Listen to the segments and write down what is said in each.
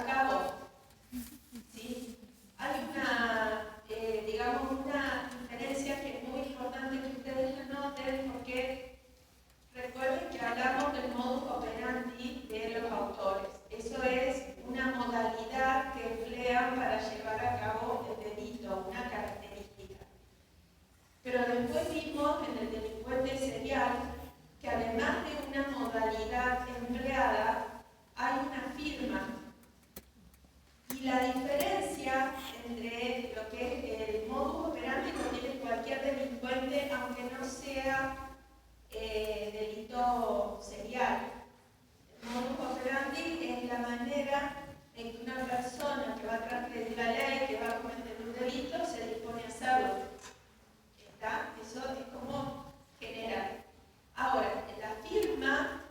a cabo. ¿Sí? Hay una diferencia que es muy importante que ustedes la noten, porque recuerden que hablamos del modus operandi de los autores. Eso es una modalidad que emplean para llevar a cabo el delito, una característica. Pero después vimos en el delincuente serial que además de una modalidad empleada, hay una firma. Y la diferencia entre lo que es el modus operandi lo tiene cualquier delincuente, aunque no sea delito serial. El modus operandi es la manera en que una persona que va a transgredir la ley, que va a cometer un delito, se dispone a hacerlo. ¿Está? Eso es como general. Ahora, en la firma,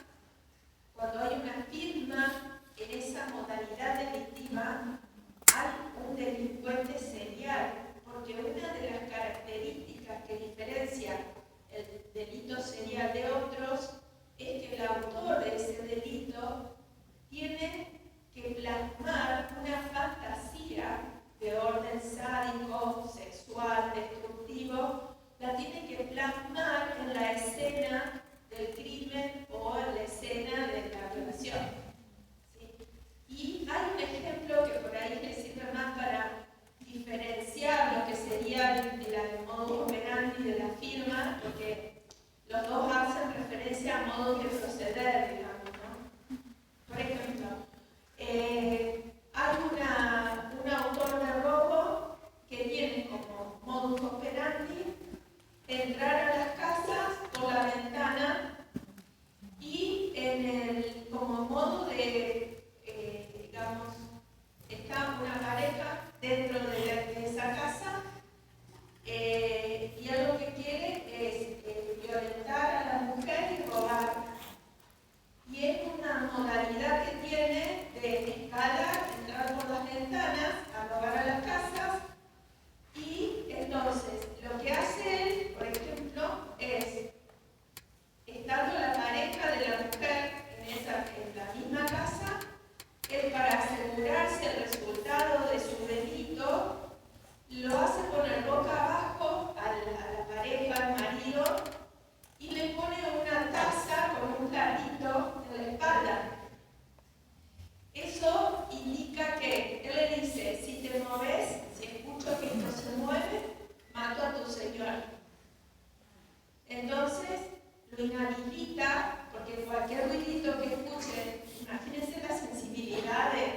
cuando hay una firma en esa modalidad delictiva, hay un delincuente serial, porque una de las características que diferencia el delito serial de otros es que el autor de ese delito tiene que plasmar una fantasía de orden sádico, sexual, destructivo, la tiene que plasmar en la escena del crimen o en la escena de la violación. ¿Sí? Y hay un ejemplo que por ahí les sirve más para diferenciar lo que sería el modus operandi de la firma, porque los dos hacen referencia a modos de proceder, digamos, ¿no? Por ejemplo, hay un autor de robo que tiene como modus operandi entrar a las casas por la ventana y como modo de, digamos, está una pareja dentro de esa casa y él lo que quiere es violentar a la mujer y robar. Y es una modalidad que tiene de escalar, entrar por las ventanas, a robar a las casas. Y entonces, lo que hace él, por ejemplo, es, estando la pareja de la mujer en la misma casa, él, para asegurarse el resultado de su delito, lo hace poner boca abajo a la pareja, al marido, y le pone una taza con un carrito en la espalda. Eso indica que él le dice, si te mueves, si escucho que esto se mueve, mato a tu señor. Entonces lo inhabilita, porque cualquier ruidito que escuche, imagínense la sensibilidad de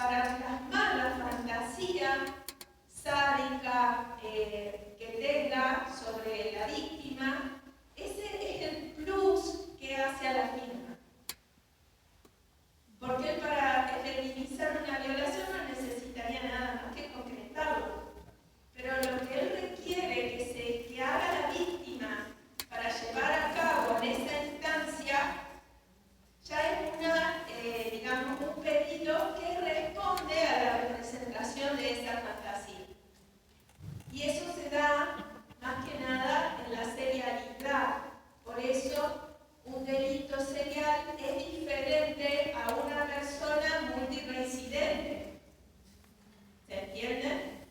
para plasmar la fantasía sádica que tenga sobre la víctima. Ese es el plus que hace a la firma. Porque él, para efectivizar una violación, no necesitaría nada más que concretarlo. Pero lo que él requiere que haga la víctima para llevar a cabo en esa instancia ya es un pedido que responde a la representación de esa fantasía. Y eso se da más que nada en la serialidad. Por eso un delito serial es diferente a una persona multireincidente. ¿Se entiende?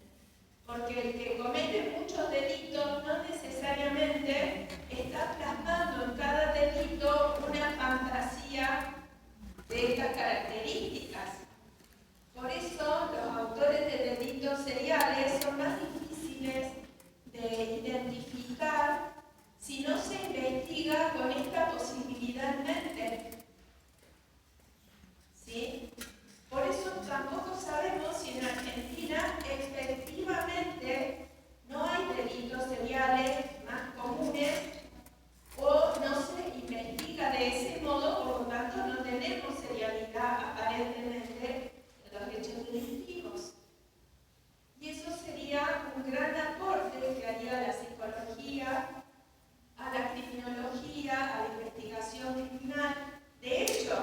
Porque el que comete muchos delitos no necesariamente está plasmando en cada delito una fantasía de estas características. Por eso los autores de delitos seriales son más difíciles de identificar si no se investiga con esta posibilidad en mente. ¿Sí? Por eso tampoco sabemos si en Argentina efectivamente no hay delitos seriales más comunes o no se investiga de ese modo, por lo tanto no tenemos serialidad aparentemente en los hechos delictivos. Y eso sería un gran aporte que haría la psicología, a la criminología, a la investigación criminal. De hecho,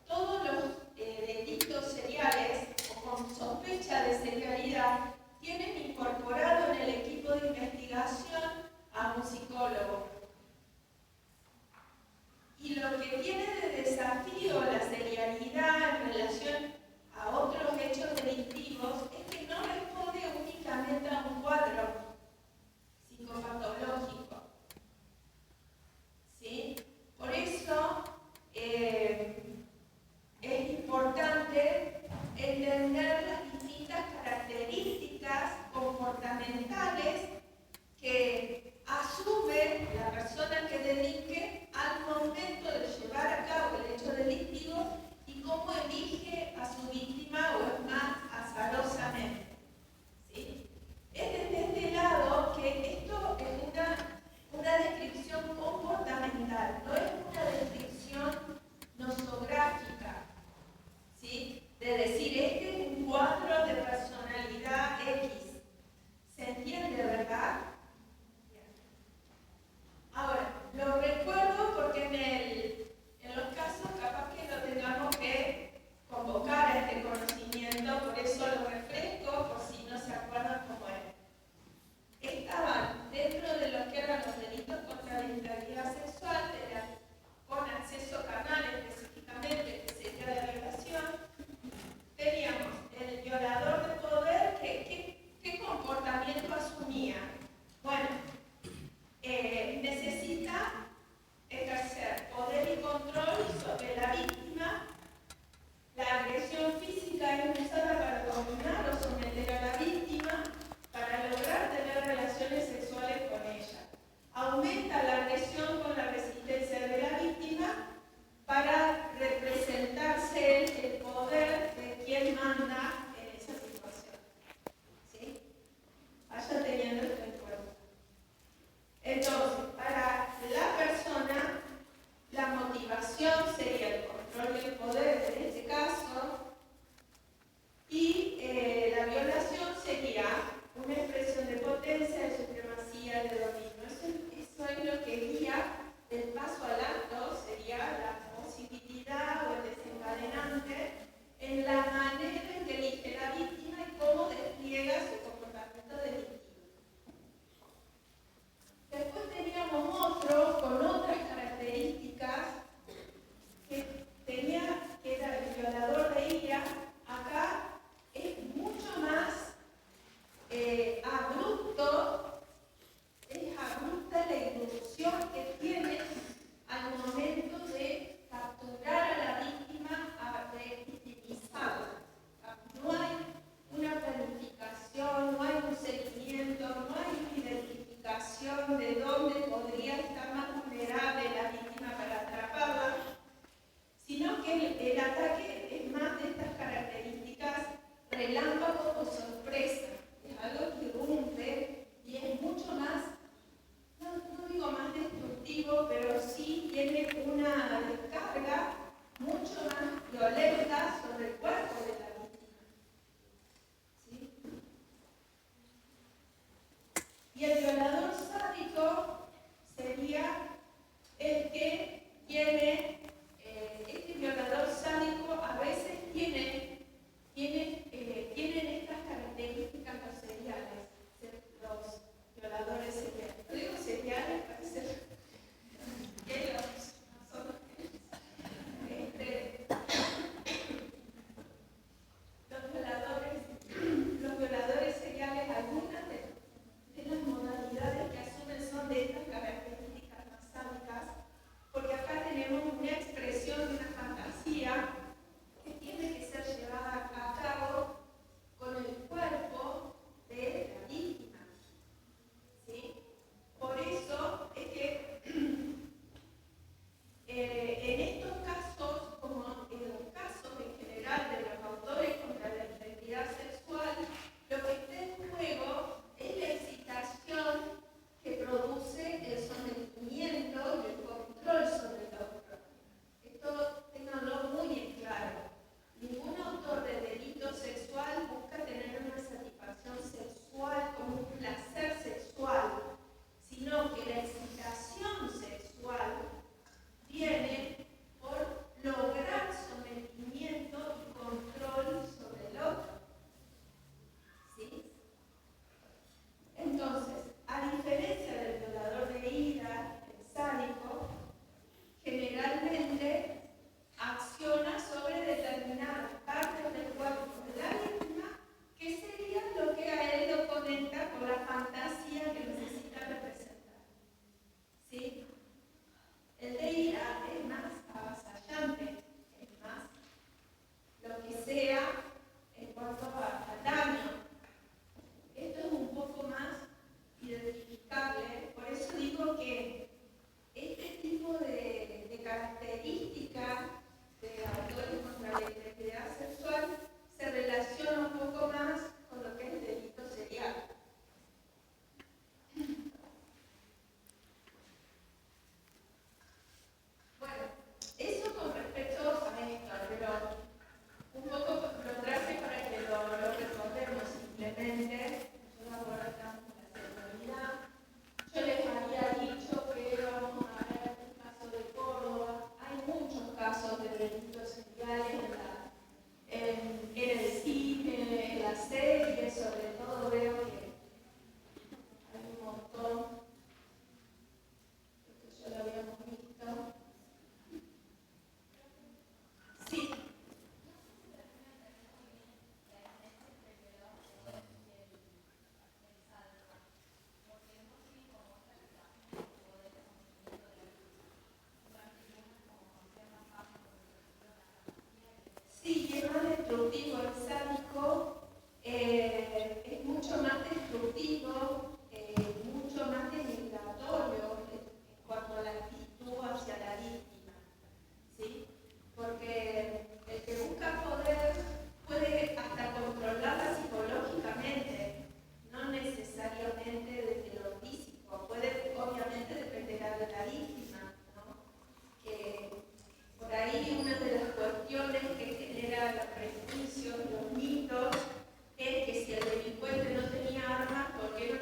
todos los delitos seriales o con sospecha de serialidad tienen incorporado en el equipo de investigación a un psicólogo. Y lo que tiene de desafío la serialidad en relación a otros hechos delictivos es que no responde únicamente a un cuadro psicopatológico. ¿Sí? Por eso es importante entender las distintas características comportamentales que asume la persona que delinque al momento de llevar a cabo el hecho delictivo y cómo elige a su víctima o es más azarosamente. ¿Sí? Es desde este lado que esto es una descripción comportamental, no es una descripción nosográfica, ¿sí? De decir, este es un cuadro de personalidad X. ¿Se entiende, verdad? Bien. Ahora, lo recuerdo porque en los casos capaz que lo tengamos que convocar a este conocimiento, por eso lo refresco, por si no se acuerdan cómo era. Estaban dentro de lo que eran los delitos contra la integridad sexual, con acceso carnal específicamente, que sería la violación. Teníamos el violador de poder, ¿qué comportamiento asumía? Bueno, necesita ejercer poder y control sobre la víctima. La agresión física es usada para dominar o someter a la víctima para lograr tener relaciones sexuales con ella. Aumenta la agresión con la resistencia de la víctima para representarse el poder de quien manda en esa situación. ¿Sí? Vaya teniendo esto en cuenta. Entonces, para la persona, la motivación sería el control del poder en este caso, y la violación sería una expresión de potencia, de supremacía, de dominio. Eso es lo que guía el paso al acto, sería la posibilidad o el desencadenante en la manera en que elige la víctima y cómo despliega su comportamiento delictivo. Después teníamos otro con otras características que era el violador de ira. Acá es mucho más abrupta la irrupción que tiene al momento de capturar a la víctima, de victimizarla. No hay disruptivo, el sádico, es mucho más destructivo, mucho más denigratorio en cuanto a la actitud hacia la víctima, ¿sí? Porque el que busca poder puede hasta controlarla psicológicamente, no necesariamente desde lo físico, puede obviamente dependerá de la víctima, ¿no? Que por ahí una de las cuestiones que genera los prejuicios, los mitos, es que si el delincuente no tenía armas, ¿por qué no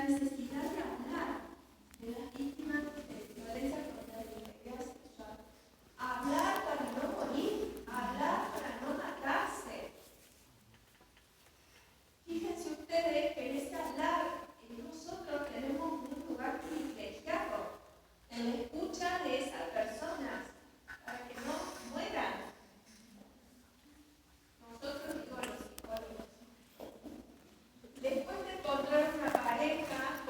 necesidad de hablar de las víctimas de violencia contra la integridad sexual. Hablar para no morir, hablar para no matarse. Fíjense ustedes que en ese hablar nosotros tenemos un lugar privilegiado en la escucha de esas personas para que no mueran. Nosotros, digo, los psicólogos. Después de encontrar una pareja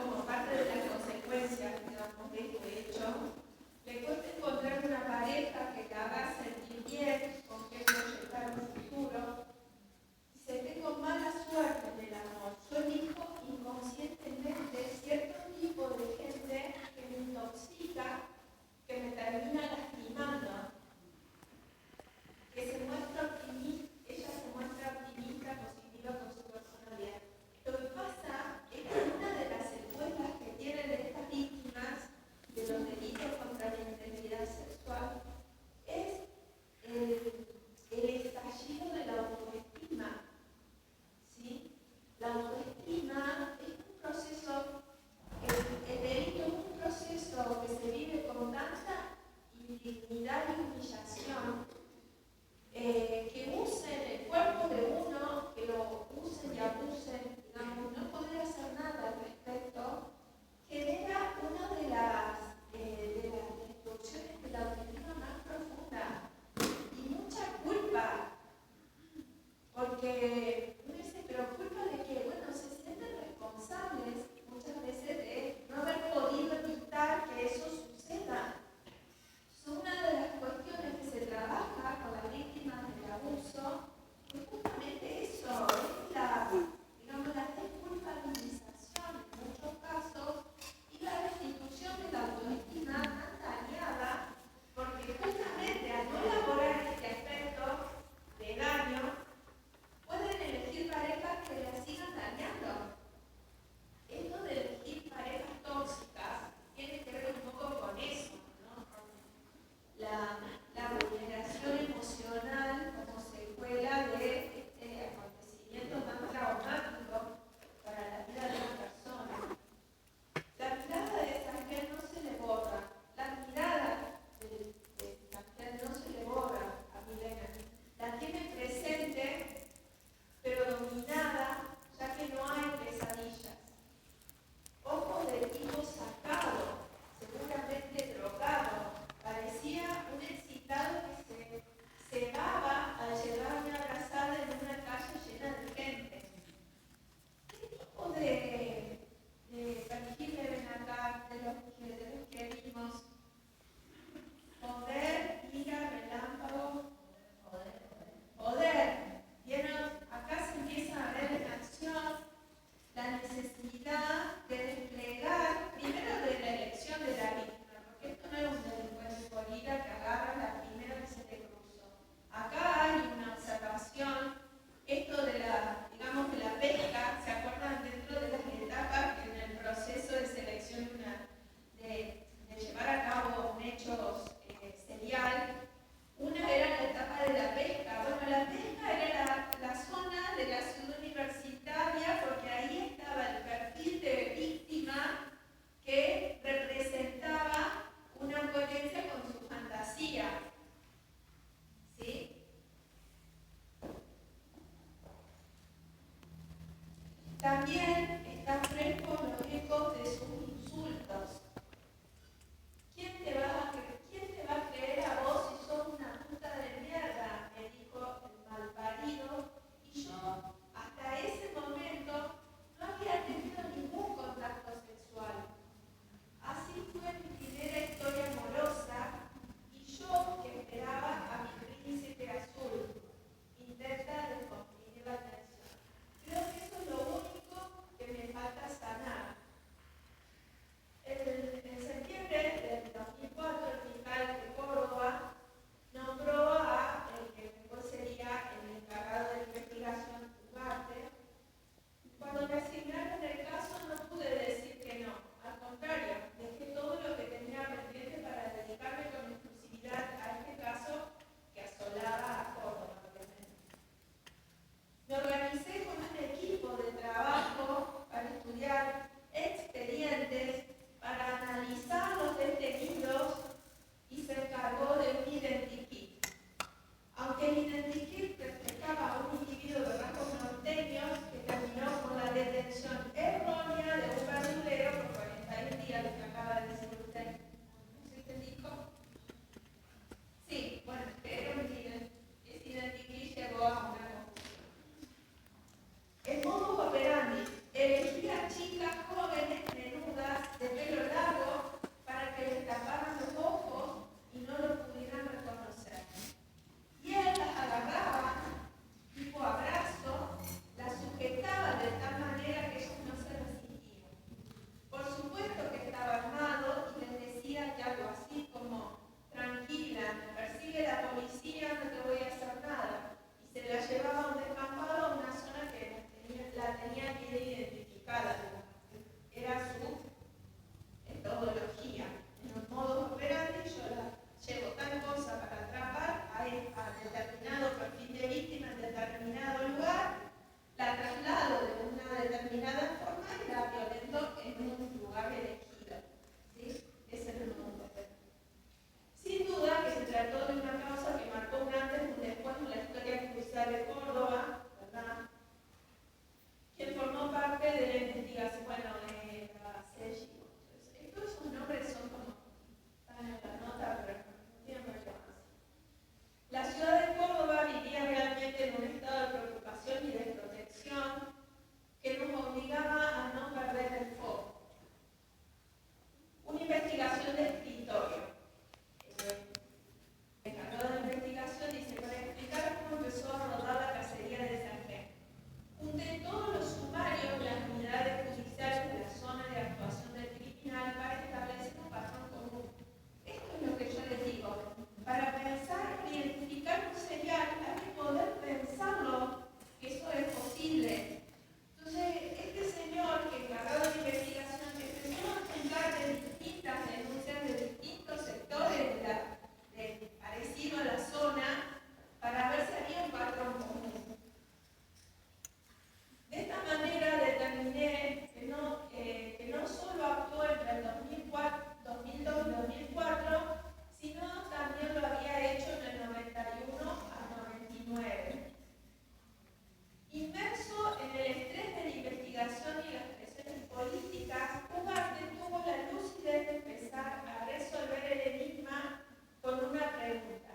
chicas, Ugarte tuvo la lucidez de empezar a resolver el enigma con una pregunta.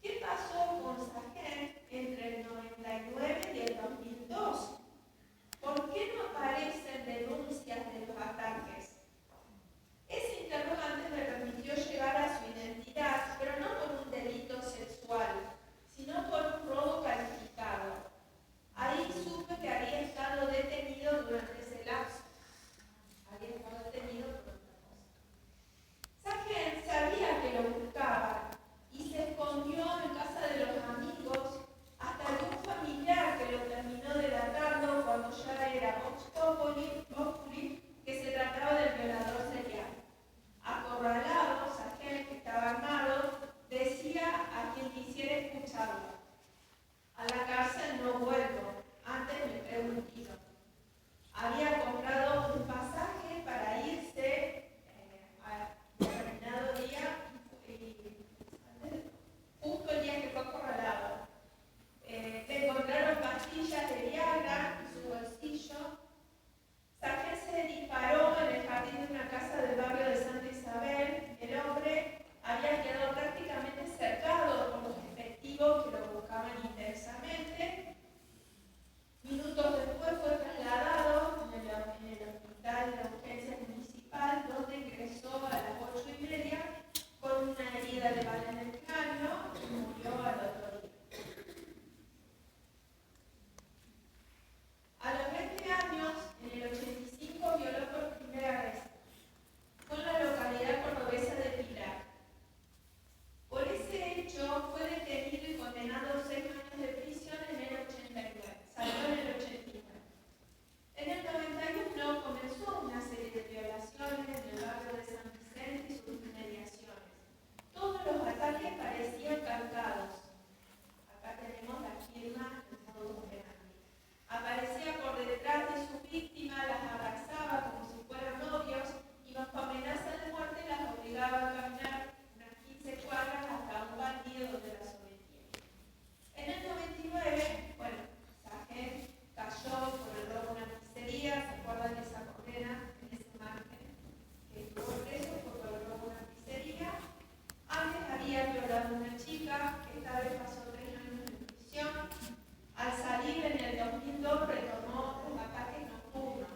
¿Qué pasó con Sahel entre el 99 y el 2002? ¿Por qué no aparecen denuncias de los ataques? Ese interrogante me permitió llegar a su identidad, pero no por un delito sexual, sino por un robo calificado. Ahí supe que había estado detenido durante ese lapso. Había estado detenido por otra cosa. Sahel sabía que lo buscaban y se escondió en casa de los amigos hasta que un familiar que lo terminó delatando cuando ya era Vox Populi, que se trataba del violador serial. Acorralado, Sahel, que estaba armado, decía a quien quisiera escucharlo: a la cárcel no vuelvo, antes me pego un tiro. Había comprado un pasaje para irse a determinado día justo el día que fue acorralado. Le encontraron pastillas de Viagra en su bolsillo. Sahel se disparó en el jardín de una casa del barrio de Santa Isabel. El hombre había quedado prácticamente cercado por los efectivos que lo buscaban intensamente. Minutos después fue trasladado en el hospital de urgencia municipal, donde ingresó a las 8:30 con una herida de bala en el cráneo y murió al otro día. A los 20 años, en el 85, violó por primera vez. Fue en la localidad cordobesa de Pilar. Por ese hecho fue detenido y condenado a 6 años de prisión en el 89. Salió en el 89. En el 91 comenzó una serie de violaciones en el barrio de San Vicente y sus inmediaciones. Todos los ataques parecían calcados. Acá tenemos la firma del modus operandi. Aparecía por detrás de su víctima, las abrazaba como si fueran novios y bajo amenaza de muerte las obligaba a caminar unas 15 cuadras hasta un baldío donde las sometía. En el 99, Sahel cayó por el robo de una pizzería. ¿Se acuerdan de esa condena en ese margen? Que estuvo preso por el robo de una pizzería. Antes había violado a una chica, que esta vez pasó 3 años en prisión. Al salir en el 2002 retomó los ataques nocturnos.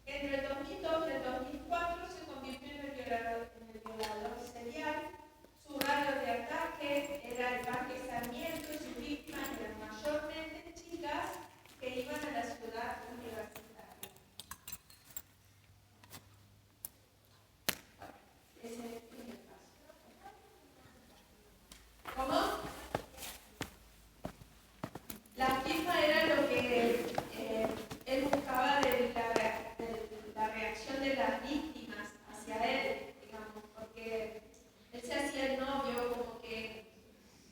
Entre el 2002 y el 2004 se convirtió en el violador serial. Su radio de ataque era el Parque Sarmiento y sus víctimas eran mayormente chicas que iban a la ciudad universitaria. Ese es el primer paso. ¿Cómo? La firma era lo que él buscaba de la reacción de las víctimas hacia él, digamos, porque él se hacía el novio, como que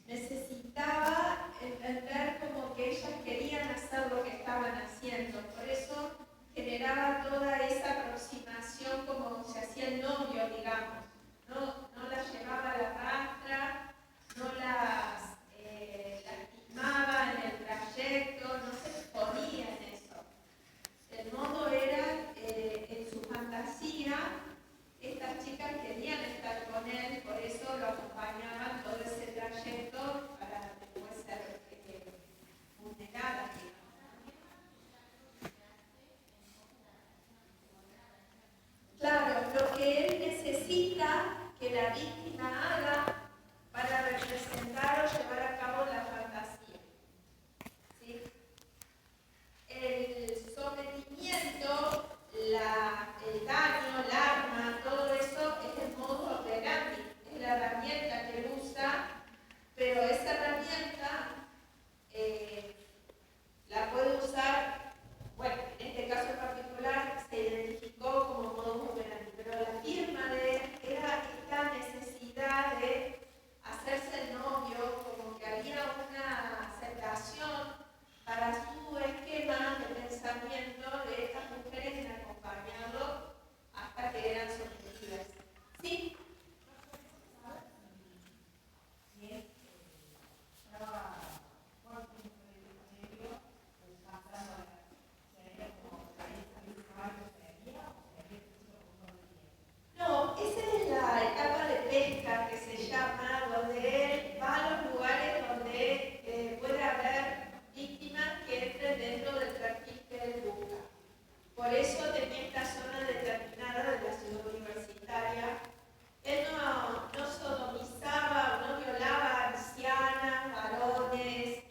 necesitaba entender como que ellas querían hacer lo que estaban haciendo. Por eso generaba toda esa aproximación como se hacía el novio, digamos. No las llevaba a la rastra, no las lastimaba en el trayecto, no se exponía en eso. El modo era, en su fantasía, estas chicas querían estar con él, por eso lo acompañaban todo ese trayecto para después ser vulneradas. Claro, lo que él necesita que la víctima haga para representar o llevar a cabo la fantasía. ¿Sí? El sometimiento, el daño, el arma, todo eso es el modus operandi, es la herramienta que él usa, pero esa herramienta la puede usar, en este caso en particular se identificó como modus operandi, pero la firma de él era esta necesidad la zona determinada de la ciudad universitaria. Él no sodomizaba o no violaba a ancianas, varones,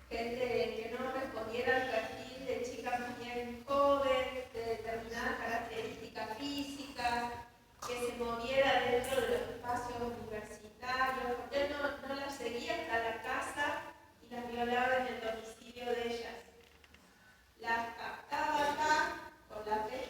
gente que no respondiera al perfil de chica más bien joven, de determinadas características físicas, que se moviera dentro de los espacios universitarios, porque él no las seguía hasta la casa y las violaba en el domicilio de ellas. Las captaba acá con la pesca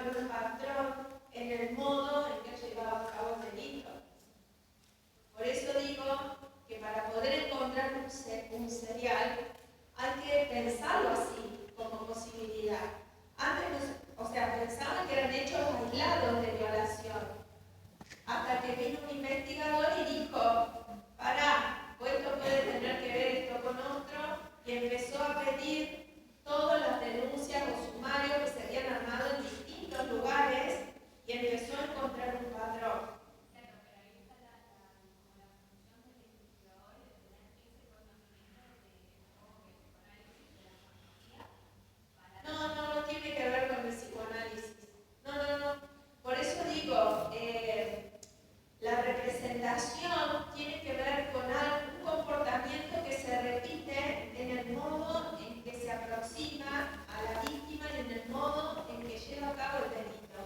encontrar un patrón en el modo en que llevaba a cabo el delito. Por eso digo que para poder encontrar un serial hay que pensarlo así, como posibilidad. Antes, pensaban que eran hechos aislados de violación. Hasta que vino un investigador y dijo, pará, esto puede tener que ver esto con otro, y empezó a pedir todas las denuncias o sumarios que se habían armado en distintos lugares y empezó a encontrar un patrón. No tiene que ver con el psicoanálisis. No. Por eso digo, la representación tiene que ver con un comportamiento que se repite en el modo en que se aproxima a la víctima y en el modo en que lleva a cabo el delito.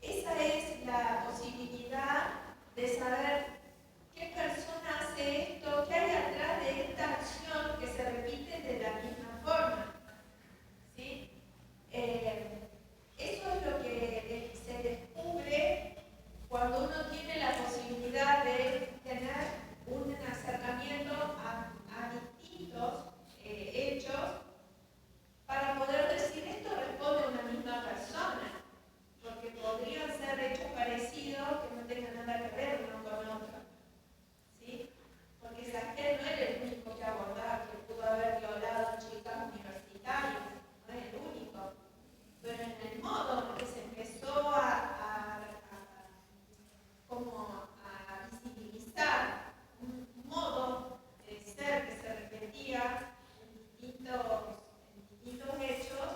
Esa es la posibilidad de saber qué persona hace esto, qué hay atrás de esta acción que se repite de la misma forma. ¿Sí? Eso es lo que se descubre cuando uno tiene la posibilidad de tener un acercamiento a distintos hechos para poder decir esto responde a una misma persona, porque podrían ser hechos parecidos que no tengan nada que ver uno con otro. ¿Sí? Porque Saquel no era el único que abordaba, que pudo haber violado chicas universitarias, no es el único. Pero en el modo en que se empezó a visibilizar un modo de ser que se repetía en distintos hechos,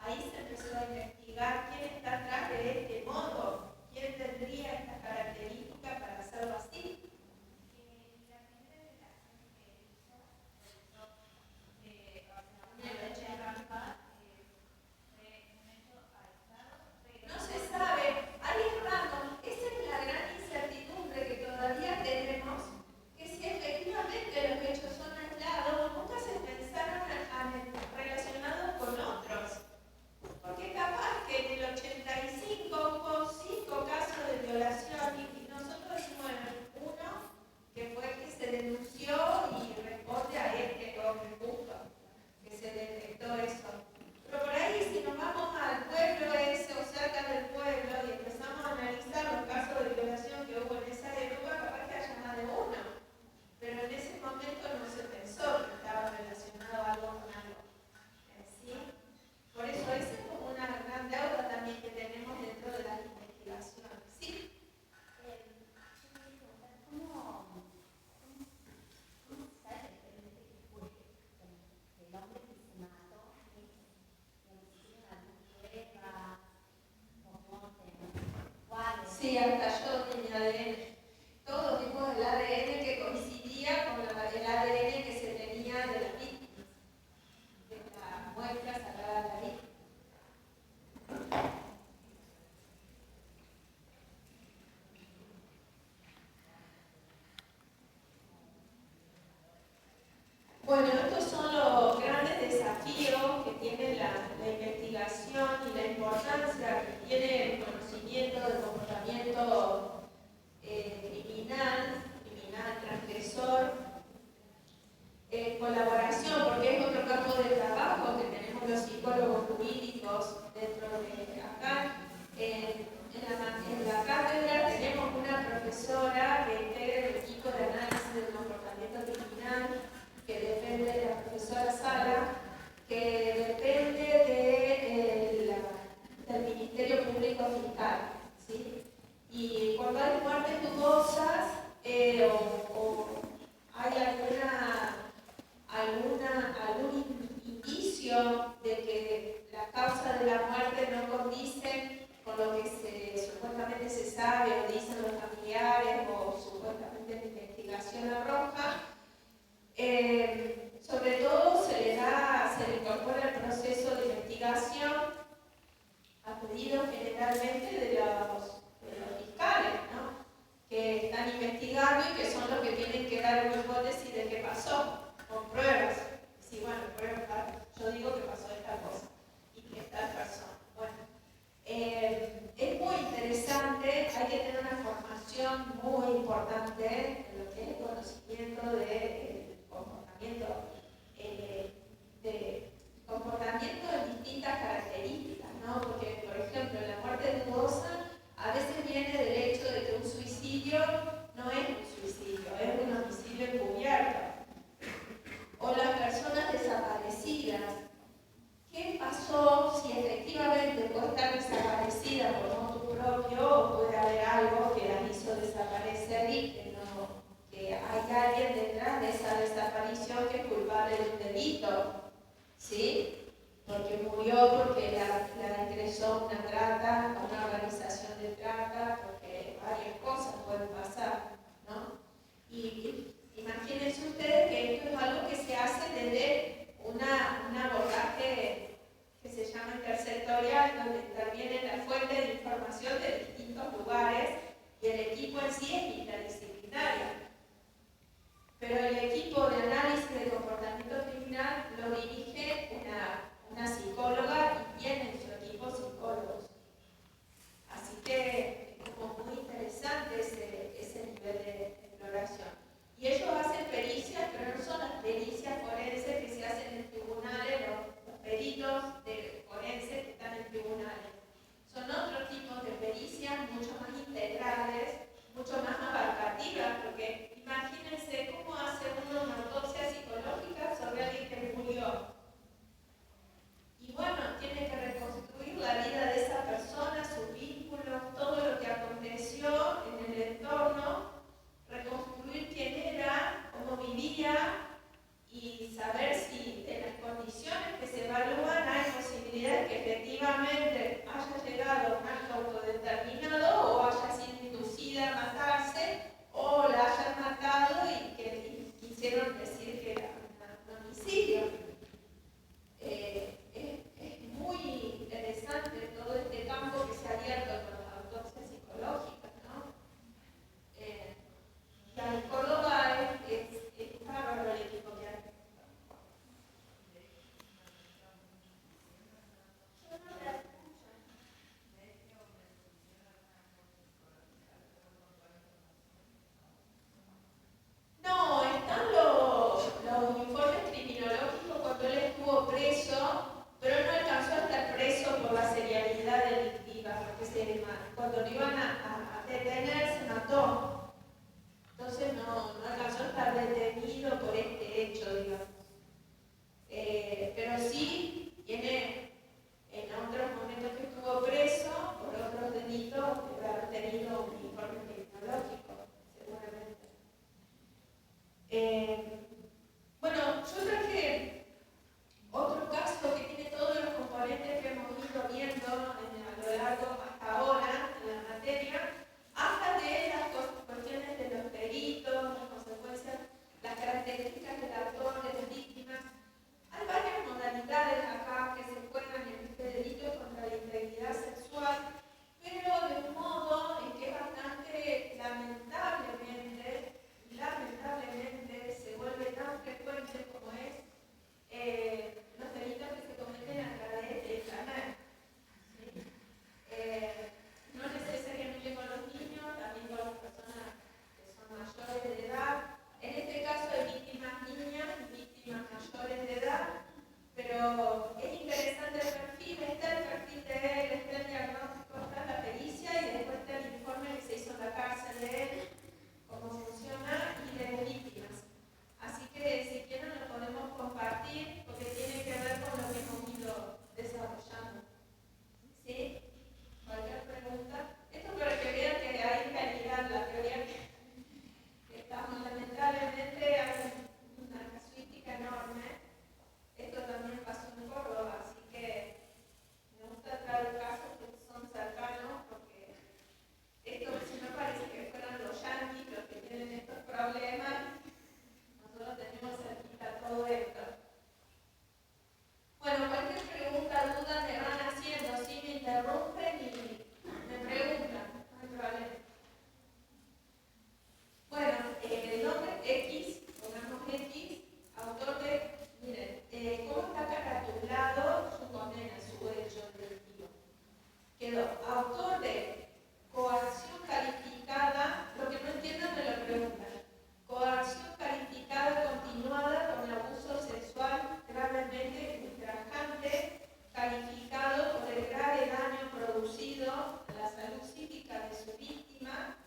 ahí se empezó a investigar quién está atrás de este modo, quién tendría estas características para hacerlo así. No se sabe, hay ramos, esa es la gran incertidumbre que todavía tenemos, que si efectivamente los hechos son aislados, nunca se pensaron relacionados con otros. Porque capaz que en el 85 hubo 5 casos de violación y nosotros decimos uno que fue que se denunció y responde a este hombre justo, que se detectó eso. Pero por ahí si nos vamos al pueblo ese o cerca del pueblo y empezamos a analizar los casos de violación que hubo en esa época, capaz que haya más de uno. Pero en ese momento no se pensó que estaba relacionado algo con algo. ¿Sí? Por eso esa es como una gran deuda también que tenemos dentro de las investigaciones. ¿Sí? Sí, hasta yo tenía ADN. Todos vimos el ADN que coincidía con el ADN que se tenía de las víctimas, de la muestra sacada de la víctima. Bueno, estos son los grandes desafíos que tiene la investigación y la importancia que tiene el conocimiento del comportamiento criminal, transgresor, colaboración, porque es otro campo de trabajo que tenemos los psicólogos jurídicos dentro de acá. En la cátedra tenemos una profesora que integra el equipo de análisis del comportamiento criminal, que depende de la profesora Sara, que depende del Ministerio Público Fiscal. ¿Sí? Y cuando hay muertes dudosas o hay algún indicio de que la causa de la muerte no condice con lo que supuestamente se sabe o dicen los familiares o supuestamente la investigación arroja, sobre todo se le incorpora el proceso de investigación a pedido generalmente de los fiscales, ¿no? Que están investigando y que son los que tienen que dar una hipótesis de qué pasó, con pruebas. Sí, bueno, pruebas, yo digo que pasó esta cosa y que tal persona. Bueno, empezó una trata, una organización de trata, porque varias cosas pueden pasar, ¿no? Y imagínense ustedes que esto es algo que se hace desde un abordaje que se llama intersectorial, donde intervienen las fuentes de información de distintos lugares y el equipo en sí es interdisciplinario. Pero el equipo de análisis de comportamiento criminal lo dirige una psicóloga y tiene en su equipo psicólogos. Así que es como muy interesante ese nivel de exploración. Y ellos hacen pericias, pero no son las pericias forenses que se hacen en tribunales, los peritos de forenses que están en tribunales. Son otros tipos de pericias mucho más integrales, mucho más abarcativas, porque imagínense cómo hace uno una autopsia psicológica sobre alguien que murió. Y bueno, tiene que reconstruir la vida de esa persona, sus vínculos, todo lo que aconteció en el entorno, reconstruir quién era, cómo vivía y saber si en las condiciones que se evalúan hay posibilidad de que efectivamente haya llegado a un acto autodeterminado o haya sido inducida a matarse o la hayan matado y que quisieron decir que era un homicidio. Es muy interesante todo este campo que se ha abierto con las autopsias psicológicas, ¿no? En Córdoba es bárbaro el equipo que hay. No, están los informes criminológicos cuando él estuvo preso, pero no alcanzó a estar preso por la serialidad delictiva, porque cuando lo iban a detener se mató. Entonces no alcanzó a estar detenido por este hecho, digamos. Pero sí tiene en otros momentos que estuvo preso por otros delitos debe haber tenido un informe criminológico, seguramente. Bueno, yo traje otro caso que tiene todos los componentes que hemos ido viendo a lo largo hasta ahora en la materia, hasta de las cuestiones de los delitos, las consecuencias, las características del autor, de las víctimas. Hay varias modalidades acá que se juegan en este delito contra la integridad sexual, pero de un modo en que es bastante lamentablemente se vuelve tan frecuente como es los delitos que se cometen a través de Internet. ¿Sí? No necesariamente con los niños, también con las personas que son mayores de edad. En este caso hay víctimas niñas y víctimas mayores de edad, pero es interesante el perfil, está el perfil de él, está el diagnóstico, está la pericia y después está el informe que se hizo en la cárcel de él, cómo funciona y de las víctimas. Así que si quieren lo podemos compartir porque tiene que ver con lo que hemos ido desarrollando. ¿Sí? ¿Cualquier pregunta? Esto para que vean que hay realidad, la teoría que estamos lamentablemente hay una casuística enorme. Esto también pasó en Córdoba, así que me gusta traer casos que son cercanos porque esto si no parece que fueran los yanquis los que tienen estos problemas. Nosotros tenemos cerquita todo esto. Bueno, cualquier pregunta, duda me van haciendo, si me interrumpen y me preguntan, no hay problema. Bueno, el nombre X, pongamos X, autor de, miren, ¿cómo está caratulado su condena, su hecho delictivo? Quedó autor de coacción calificada, lo que no entiendan me lo preguntan. Coacción calificada continuada con abuso sexual gravemente ultrajante, calificado por el grave daño producido a la salud psíquica de su víctima,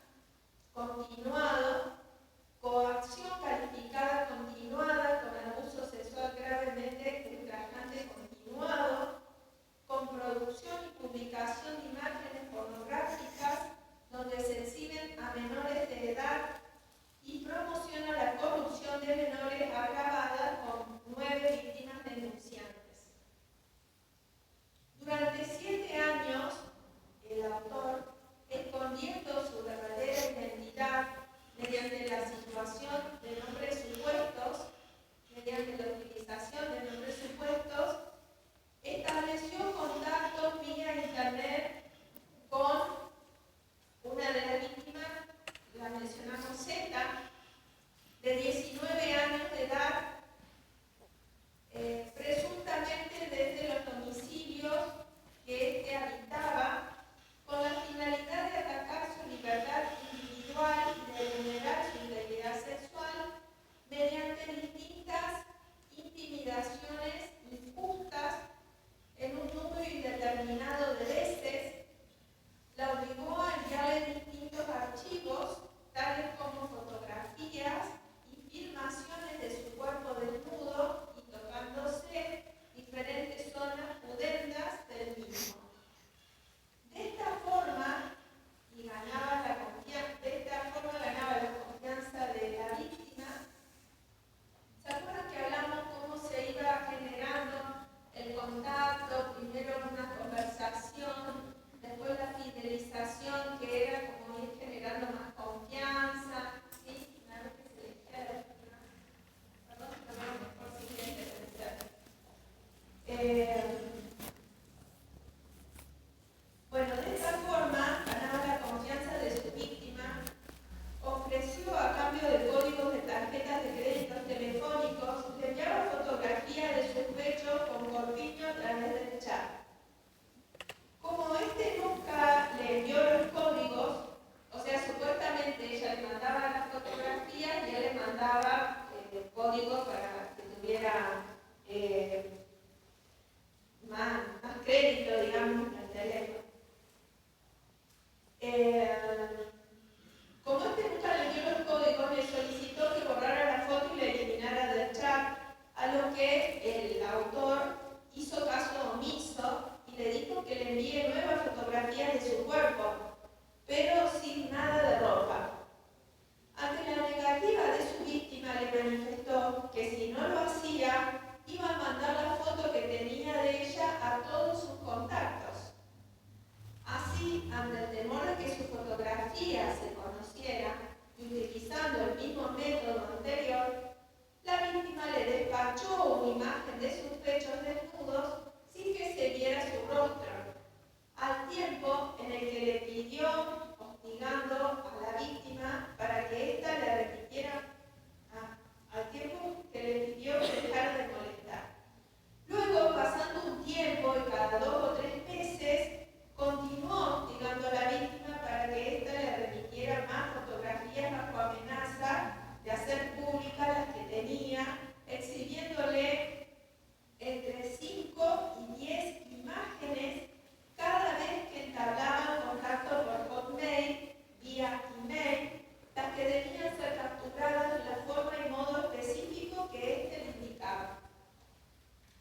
continuado, coacción calificada continuada con abuso sexual gravemente ultrajante continuado, con producción y publicación de imágenes fotografías de su cuerpo, pero sin nada de ropa. Ante la negativa de su víctima, le manifestó que si no lo hacía, iba a mandar la foto que tenía de ella a todos sus contactos. Así, ante el temor de que su fotografía se conociera, y utilizando el mismo método anterior, la víctima le despachó una imagen de sus pechos desnudos sin que se viera su rostro, al tiempo en el que le pidió, hostigando a la víctima para que ésta le repitiera, al tiempo que le pidió que dejara de molestar. Luego, pasando un tiempo y cada 2 o 3 meses, continuó hostigando a la víctima para que ésta le remitiera más fotografías bajo amenaza de hacer públicas las que tenía, exhibiéndole entre 5 y 10 imágenes cada vez que entablaba contacto por hotmail, vía email, las que debían ser capturadas de la forma y modo específico que éste le indicaba.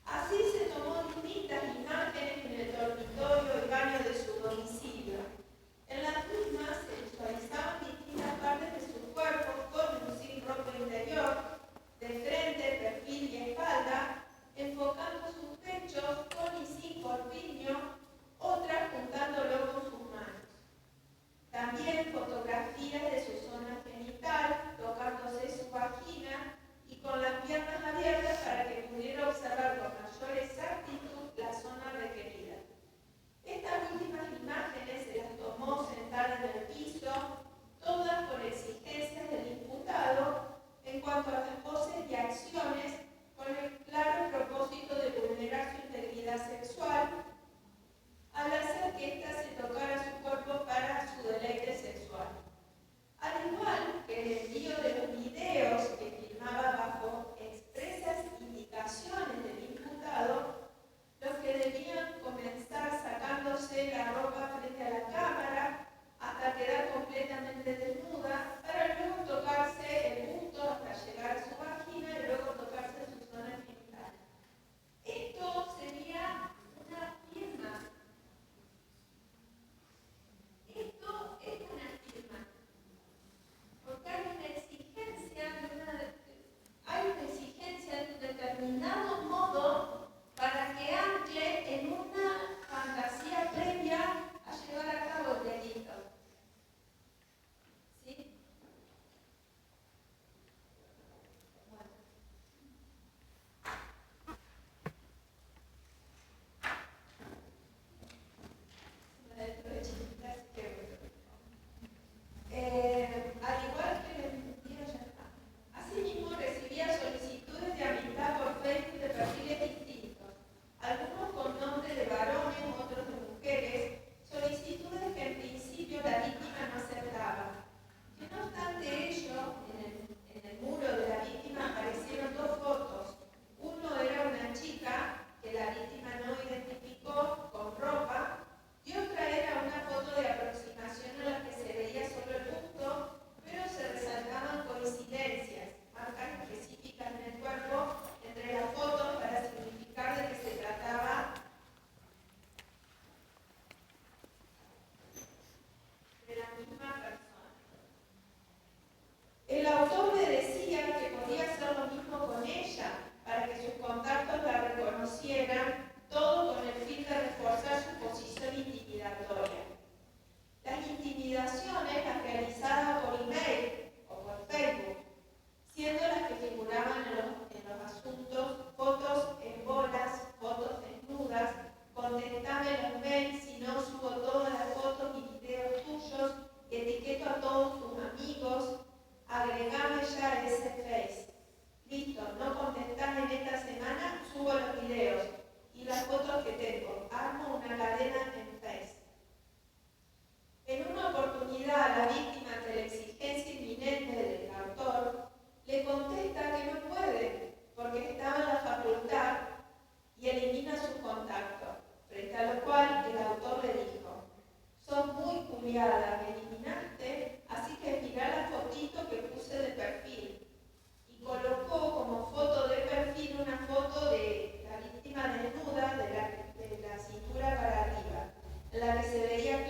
Así se tomó distintas imágenes en el dormitorio y baño de su domicilio. En las mismas se visualizaban distintas partes de su cuerpo con y sin ropa interior, de frente, perfil y espalda, enfocando sus pechos con y sin corpiño, otras juntándolo con sus manos. También fotografías de su zona genital, tocándose su vagina y con las piernas abiertas para que pudiera observar con mayor exactitud la zona requerida. Estas últimas imágenes se las tomó sentada en el piso, todas por exigencias del imputado en cuanto a las poses y acciones, con el claro propósito de vulnerar su integridad sexual, al hacer que ésta se tocara su cuerpo para su deleite sexual. Al igual que el envío de los videos que filmaba bajo expresas indicaciones del imputado, los que debían comenzar sacándose la ropa frente a la cámara hasta quedar completamente desnuda, para luego tocarse el busto hasta llegar a su vagina y luego tocarse su zona genital. Esto sería una firma. Esto es una firma. Porque hay una exigencia de un determinado modo para que ancle en una fantasía previa a llevar a cabo el delito. ¿Sí? Bueno. Al igual que asimismo recibía solicitudes de amistad por Facebook de perfiles distintos, algunos con nombre de varones, otros de mujeres, solicitudes que en principio la víctima no aceptaba. Que no obstante ello, en el muro de la víctima aparecieron 2 fotos. Uno era una chica que la víctima no identificó con ropa, y otra era una foto de aproximación en la que se veía solo el busto, pero se resaltaban coincidencias, marcas específicas en el cuerpo entre las fotos para significar de que se trataba de la misma persona. El autor le decía que podía hacer lo mismo con ella, para que sus contactos la reconocieran, todo con el fin de reforzar su posición intimidatoria. Las intimidaciones las realizaba por email o por Facebook, siendo las que figuraban en los asuntos fotos en bolas, fotos desnudas, contestame los mails, si no subo todas las fotos y videos tuyos, etiqueto a todos tus amigos, agregame ya a ese Face. Listo, no contestás en esta semana, subo los videos y las fotos que tengo. Armo una cadena en Face. En una oportunidad, la víctima, ante la exigencia inminente del autor, le contesta que no puede, porque estaba en la facultad, y elimina su contacto, frente a lo cual el autor le dijo: sos muy culiada, me eliminaste, así que mirá la fotito que puse de perfil. Y colocó como foto de perfil una foto de la víctima desnuda, de la cintura para arriba, en la que se veía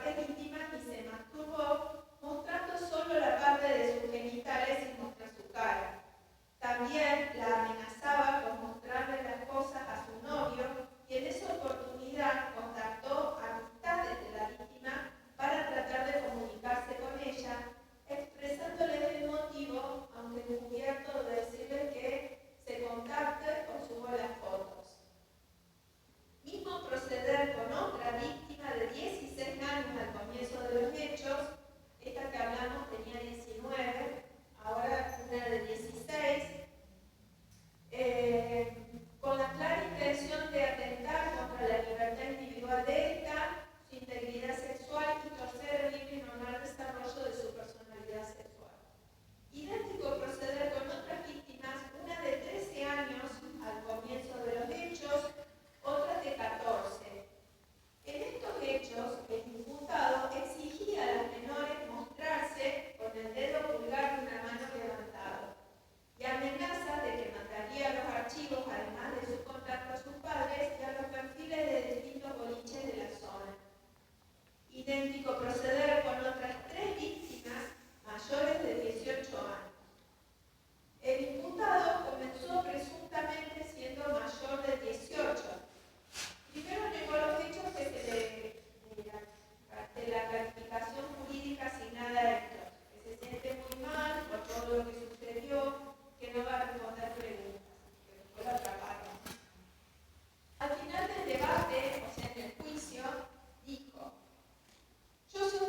partes íntimas y se masturbó mostrando solo la parte de sus genitales sin mostrar su cara. También la amenazaba con mostrarle las cosas a su novio y en esa oportunidad contactó amistades de la víctima para tratar de comunicarse con ella, expresándoles el motivo, aunque encubierto, de decirle que se contacte o suba las fotos. Mismo proceder con otra víctima de 16 años al comienzo de los hechos. Esta que hablamos tenía 19, ahora una de 16, con la clara intención de atentar contra la libertad individual de esta, su integridad sexual y torcer el libre y normal desarrollo de su personalidad sexual. Idéntico proceder con otras víctimas, una de 13 años al comienzo de los hechos, otra de 14. En estos hechos, el imputado exigía a las menores mostrarse con el dedo pulgar de una mano levantado y amenaza de que mandaría los archivos, además de su contacto a sus padres y a los perfiles de distintos boliches de la zona. Idéntico proceder con otras 3 víctimas mayores de 18 años. El imputado comenzó presuntamente siendo mayor de 18. Primero negó los hechos de la calificación jurídica asignada a Héctor, que se siente muy mal por todo lo que sucedió, que no va a responder preguntas, que después lo atraparon. Al final del debate, o sea, en el juicio, dijo: yo soy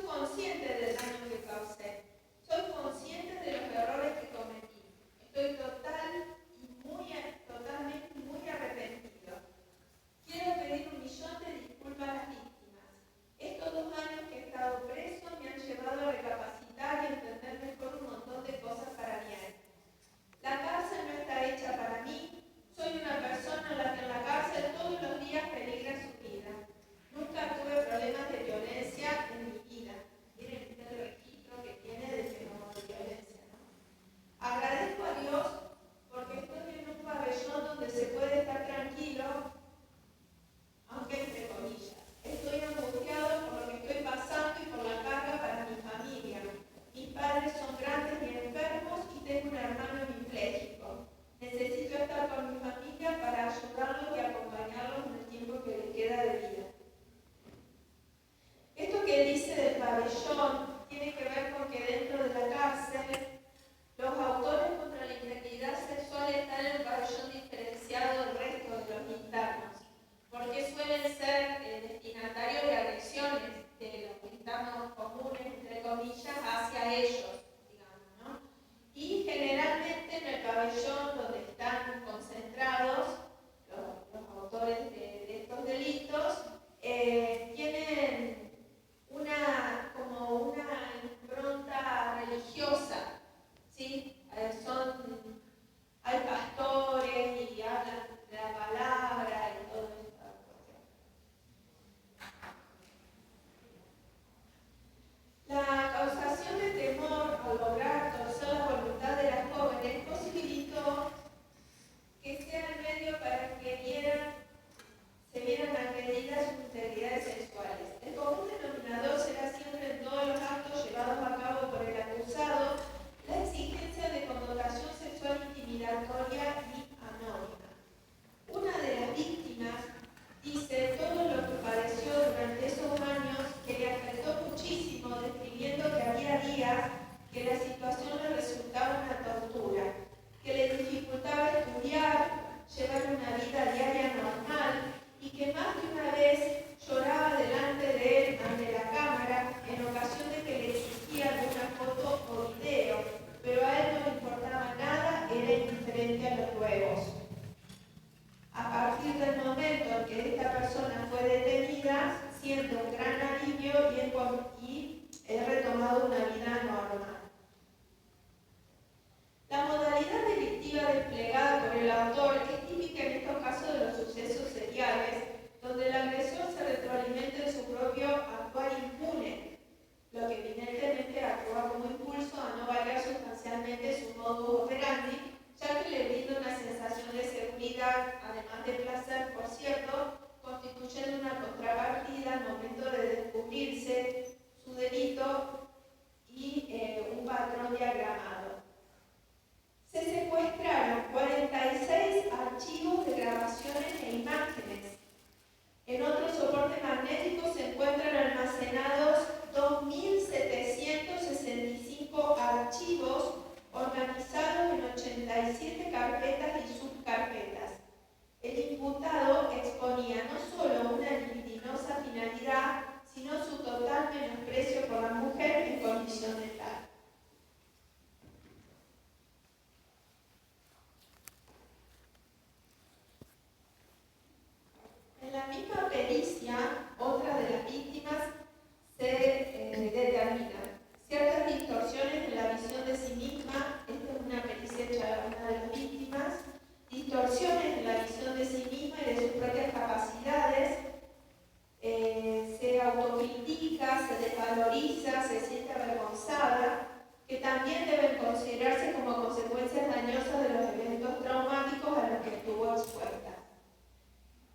desvaloriza, se siente avergonzada, que también deben considerarse como consecuencias dañosas de los eventos traumáticos a los que estuvo expuesta.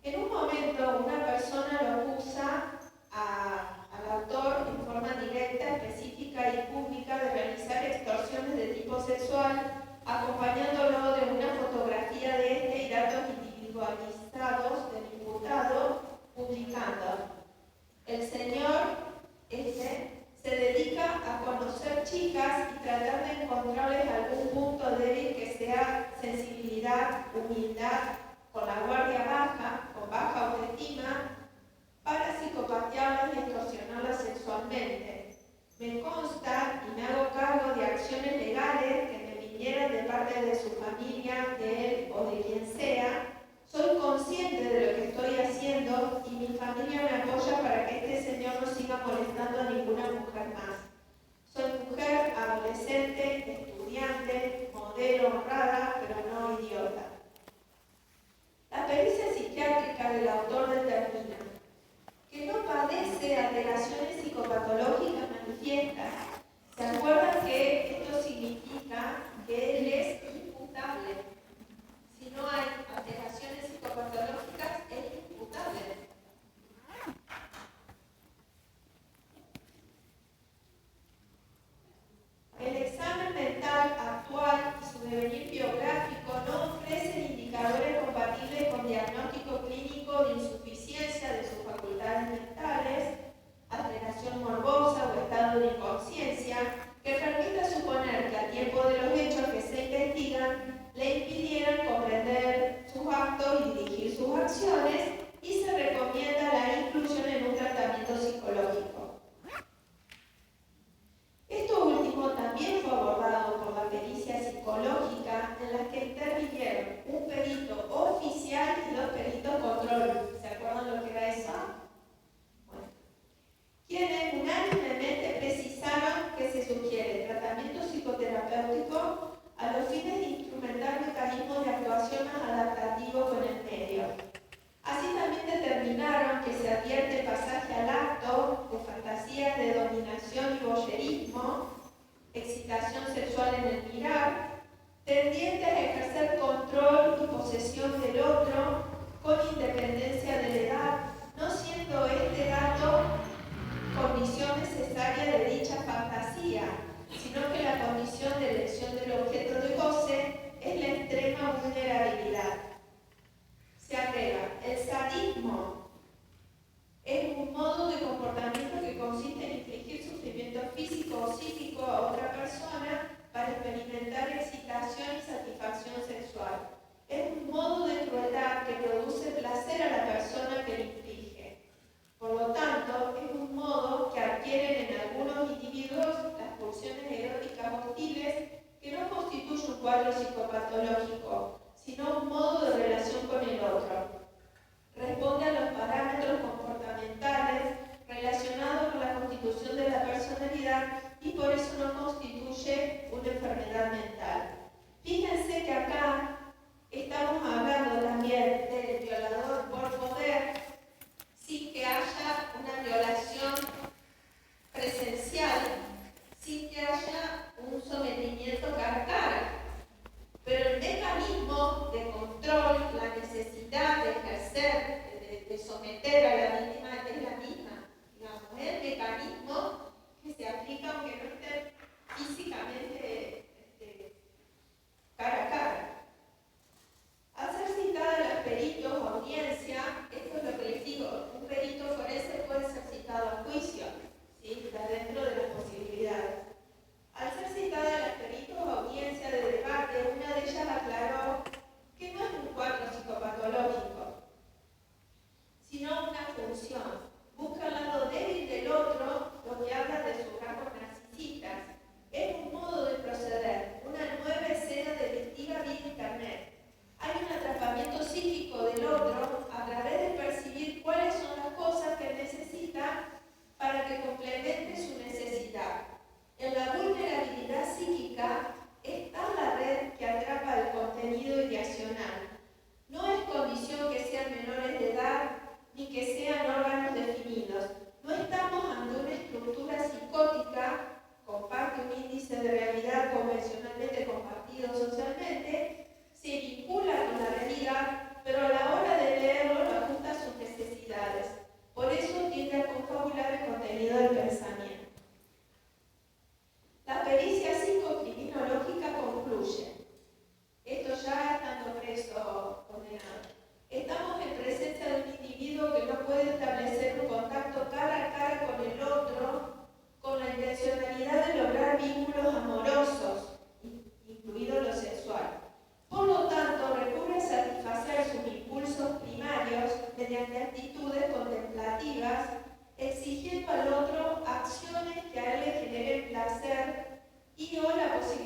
En un momento, una persona lo acusa al autor en forma directa, específica y pública de realizar extorsiones de tipo sexual, acompañándolo de una fotografía de este y datos individualizados del imputado, publicando: el señor se dedica a conocer chicas y tratar de encontrarles algún punto débil que sea sensibilidad, humildad, con la guardia baja, con baja autoestima, para psicopatearlas y extorsionarlas sexualmente. Me consta y me hago cargo de acciones legales que me vinieran de parte de su familia, de él o de quien sea. Soy consciente de lo que estoy haciendo y mi familia me apoya para que este señor no siga molestando a ninguna mujer más. Soy mujer, adolescente, estudiante, modelo honrada, pero no idiota. La pericia psiquiátrica del autor determina que no padece alteraciones psicopatológicas manifiestas. ¿Se acuerdan que esto significa que él es imputable? Si no hay alteraciones psicopatológicas, es imputable. El examen mental actual y su devenir biográfico no ofrecen indicadores compatibles con diagnóstico clínico de insuficiencia de sus facultades mentales, alteración morbosa o estado de inconsciencia, que permita suponer que al tiempo de los hechos que se investigan le impidieran comprender sus actos y dirigir sus acciones, y se recomienda la inclusión en un tratamiento psicológico. Esto último también fue abordado por la pericia psicológica, en la que intervinieron un perito oficial y dos peritos control. ¿Se acuerdan lo que era eso? Bueno, quienes unánimemente precisaron que se sugiere tratamiento psicoterapéutico a los fines de instrumentar mecanismos de actuación más adaptativos con el medio. Así también determinaron que se advierte pasaje al acto de fantasías de dominación y voyerismo, excitación sexual en el mirar, tendientes a ejercer control y posesión del otro con independencia de la edad, no siendo este dato condición necesaria de dicha fantasía, sino que la condición de elección del objeto de goce es la extrema vulnerabilidad. Se agrega: el sadismo es un modo de comportamiento que consiste en infligir sufrimiento físico o psíquico a otra persona para experimentar excitación y satisfacción sexual. Es un modo de crueldad que produce placer a la persona que lo inflige. Por lo tanto, es un modo que adquieren en algunos individuos las pulsiones eróticas hostiles, que no constituye un cuadro psicopatológico, sino un modo de relación con el otro. Responde a los parámetros comportamentales relacionados con la constitución de la personalidad y por eso no constituye una enfermedad mental. Fíjense que acá estamos hablando también del violador por poder, sin que haya una violación presencial, sin que haya un sometimiento cara a cara. Pero el mecanismo de control, la necesidad de ejercer, de someter a la víctima es la misma. Digamos, es el mecanismo que se aplica aunque no esté físicamente cara a cara. Al ser citada los peritos o audiencia, esto es lo que les digo, un perito forense puede ser citado a juicio, ¿sí? Está dentro de las posibilidades. Al ser citada los peritos o audiencia de debate, una de ellas aclaró que no es un cuadro psicopatológico, sino una función. Busca el lado débil del otro, lo que habla de sus rasgos narcisistas. Es un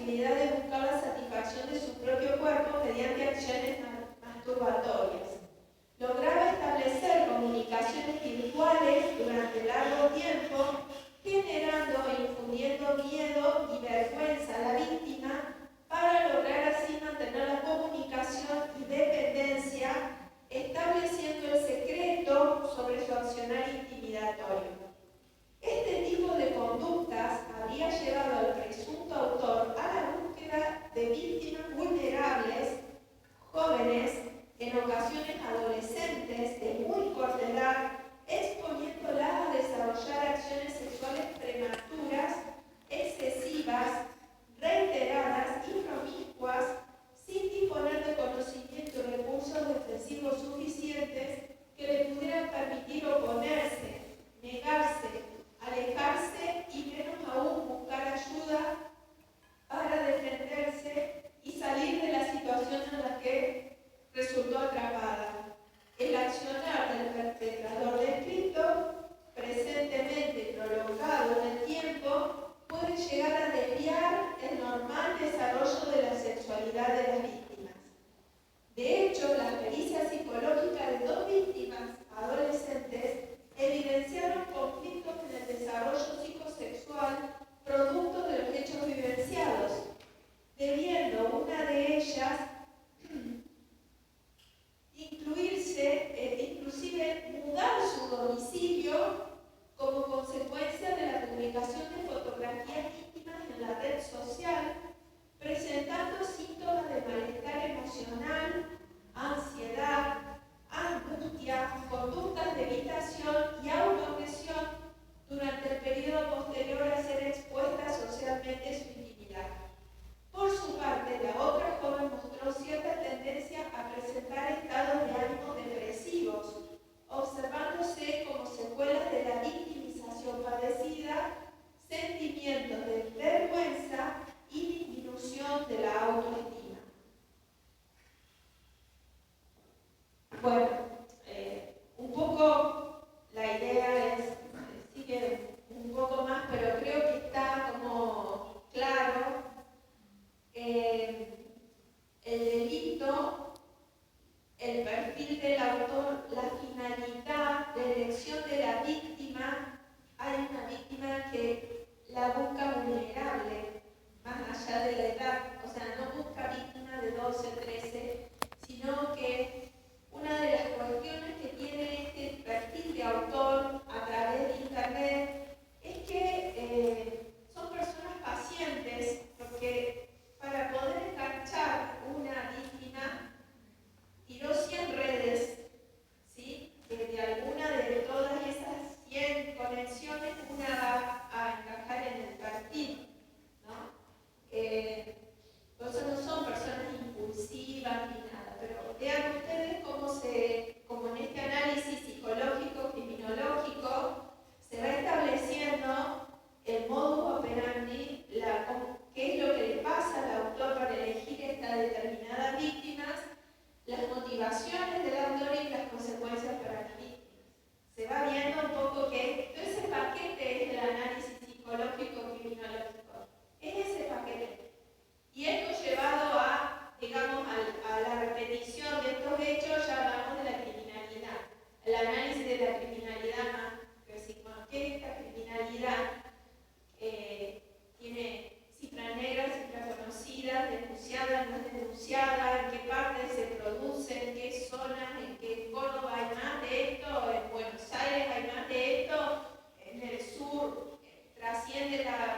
posibilidad de buscar la satisfacción de su propio cuerpo mediante acciones masturbatorias. Lograba establecer comunicaciones virtuales durante largo tiempo, generando e infundiendo miedo y vergüenza a la víctima para lograr así mantener la comunicación y dependencia, estableciendo el secreto sobre su accionar intimidatorio. Este tipo de conductas habría llevado al presunto autor a la búsqueda de víctimas vulnerables, jóvenes, en ocasiones adolescentes de muy corta edad, exponiéndolas a desarrollar acciones sexuales prematuras, excesivas, reiteradas y promiscuas, sin disponer de conocimiento y recursos defensivos suficientes que le pudieran permitir oponerse, negarse, alejarse y menos aún buscar ayuda para defenderse y salir de la situación en la que resultó atrapada. El accionar del perpetrador descrito, presentemente prolongado en el tiempo, puede llegar a desviar el normal desarrollo de la sexualidad de las víctimas. De hecho, las pericias psicológicas de 2 víctimas adolescentes evidenciaron conflictos en el desarrollo psicosexual producto de los hechos vivenciados, debiendo una de ellas inclusive mudar su domicilio como consecuencia de la publicación de fotografías íntimas en la red social, presentando síntomas de malestar emocional, ansiedad, angustia, conductas de evitación y autoagresión durante el periodo posterior a ser expuesta socialmente su intimidad. Por su parte, la otra joven mostró cierta tendencia a presentar estados de ánimo depresivos, observándose como secuelas de la victimización padecida, sentimientos de vergüenza y disminución de la autoestima. Bueno, un poco la idea es, sigue un poco más, pero creo que está como claro. El delito, el perfil del autor, la finalidad, la elección de la víctima. Hay una víctima que la busca vulnerable, más allá de la edad, o sea, no busca víctima de 12, 13, sino que una de las cuestiones que tiene este perfil de autor a través de internet es que son personas pacientes, porque para poder enganchar una víctima tiró 100 redes, ¿sí? De alguna de todas esas 100 conexiones, una va a encajar en el perfil, ¿no? Por eso no son personas impulsivas ni nada, pero vean ustedes cómo en este análisis psicológico, criminológico, se va estableciendo el modus operandi, qué es lo que le pasa al autor para elegir estas determinadas víctimas, las motivaciones del autor y las consecuencias para las víctimas. Se va viendo un poco que todo ese paquete es el análisis psicológico criminológico. Es ese paquete. Y esto llevado a, digamos, a la repetición de estos hechos, ya hablamos de la criminalidad. El análisis de la criminalidad más, que esta criminalidad tiene cifras negras, cifras conocidas, denunciada, no es denunciada, en qué parte se produce, en qué zonas, en Córdoba hay más de esto, en Buenos Aires hay más de esto, en el sur trasciende la